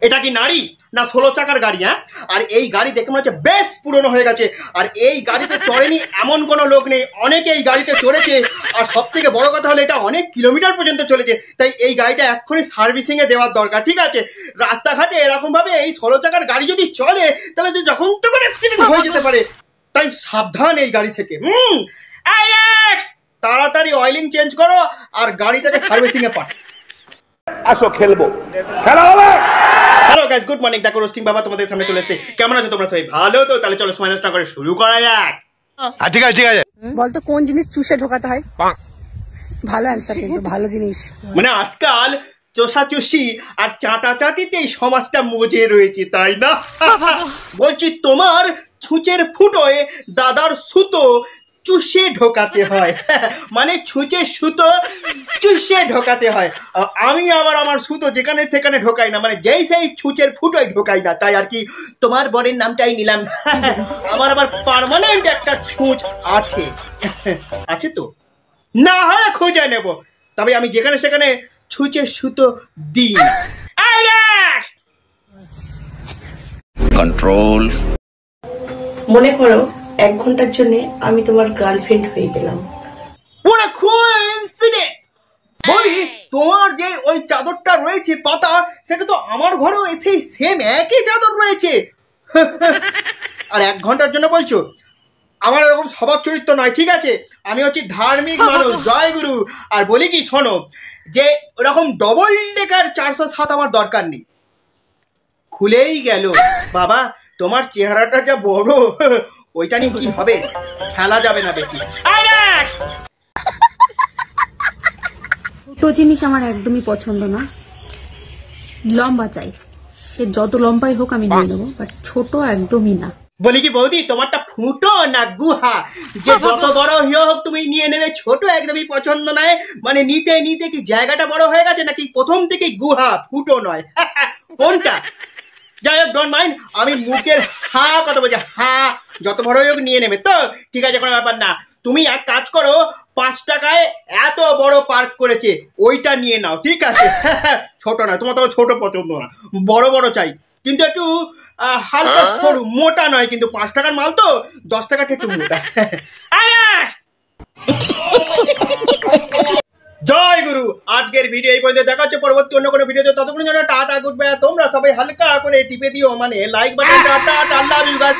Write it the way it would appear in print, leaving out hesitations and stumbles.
এটা কি নারী না 16 চাকার গাড়ি? হ্যাঁ, আর এই গাড়ি দেখে মনে হচ্ছে বেশ পুরনো হয়ে গেছে। আর এই গাড়িতে চড়েনি এমন কোনো লোক নেই, অনেকে এই গাড়িতে চড়েছে। আর সব থেকে বড় কথা হলো এটা অনেক কিলোমিটার পর্যন্ত চলেছে। তাই এই গাড়িটা এক্ষুনি সার্ভিসিংয়ে দেওয়ার দরকার। ঠিক আছে, রাস্তাঘাটে এরকম ভাবে এই 16 চাকার গাড়ি যদি চলে তাহলে যখন তখন অ্যাক্সিডেন্ট হয়ে যেতে পারে। তাই সাবধান এই গাড়ি থেকে। তাড়াতাড়ি অয়েলিং চেঞ্জ করো আর গাড়িটাকে সার্ভিসিংয়ে পাঠাও। আসো খেলবো, খেলা হবে। Hello guys, good morning. দেখো রোস্টিং বাবা তোমাদের সামনে চলে এসেছে। কেমন আছো তোমরা সবাই? ভালো তো? তাহলে চলো সময় নষ্ট না করে শুরু করা যাক। ঠিক আছে ঠিক আছে। বলতো কোন জিনিস চুষে ঢোকাতে হয়? ভালো অ্যান্সার, কিন্তু ভালো জিনিস। মানে আজকাল চোষাচুষি আর চাটাচাটিতেই সমাজটা মজে রয়েছে, তাই না? বলছি তোমার ছুঁচের ফুটোয় দাদার সুতো চুষে ঢোকাতে হয়। মানে ছুঁচের সুতো চুষে ঢোকাতে হয়। আমি আবার আমার সুতো যেখানে সেখানে ঢোকাই না, মানে যেই সেই ছুঁচের ফুটোয় ঢোকাই না। তাই আর কি তোমার বরের নামটাই নিলাম। আমার আবার পার্মানেন্ট একটা ছুঁচ আছে। আছে তো? না হয় খুঁজে নেব, তবে আমি যেখানে সেখানে ছুঁচের সুতো দিই। কন্ট্রোল। মনে করো 1 ঘন্টার জন্য আমি তোমার গার্লফ্রেন্ড হয়ে গেলাম। পুরো কোইন্সিডেন্ট। বলি তোমার যে ওই চাদরটা রয়েছে পাতা, সেটা তো আমার ঘরেও সেই সেম একই চাদর রয়েছে। আর 1 ঘন্টার জন্য বলছো? আমার এরকম স্বভাব চরিত্র নয়, ঠিক আছে? আমি হচ্ছি ধার্মিক মানুষ, জয় গুরু। আর বলি কি শোনো, যে ওরকম ডবল ডেকার 407 আমার দরকার নেই। খুলেই গেল। বাবা তোমার চেহারাটা যা বড়, ওইটা নিয়ে কি হবে? খেলা যাবে না বেশি। ছোট জিনিস আমার একদমই পছন্দ না। লম্বা চাই, সে যত লম্বাই হোক আমি নিয়ে নেবো, বাট ছোট একদমই না। বলি কি বৌদি, তোমারটা ফুটো না গুহা? যে যত বড় হোক তুমি নিয়ে নেবে, ছোট একদমই পছন্দ নয়? মানে নিতে নিতে কি জায়গাটা বড় হয়ে গেছে নাকি প্রথম থেকেই গুহা, ফুটো নয়? কোনটা? যাই হোক, ডোন্ট মাইন্ড। আমি মুখের কথা বলছি, যত বড় হোক নিয়ে নেবে তো? ঠিক আছে, কোনো ব্যাপার না। তুমি এক কাজ করো, 5 টাকায় এত বড় পার্ক করেছে, ওইটা নিয়ে নাও, ঠিক আছে? ছোট না, তোমার তো ছোট পছন্দ না, বড় বড় চাই, কিন্তু একটু হালকা সরু, মোটা নয়। কিন্তু 5 টাকার মাল তো, 10 টাকাটা একটু মোটা। জয় গুরু। আজকের ভিডিও এই পর্যন্ত। দেখা হচ্ছে পরবর্তী অন্য কোনো ভিডিওতে। ততক্ষণ জন্য টাটা, গুড বাই। তোমরা সবাই হালকা করে টিপে দিও, মানে লাইক বাটনটা। টাটা, আল্লাহ হাফেজ গাইস।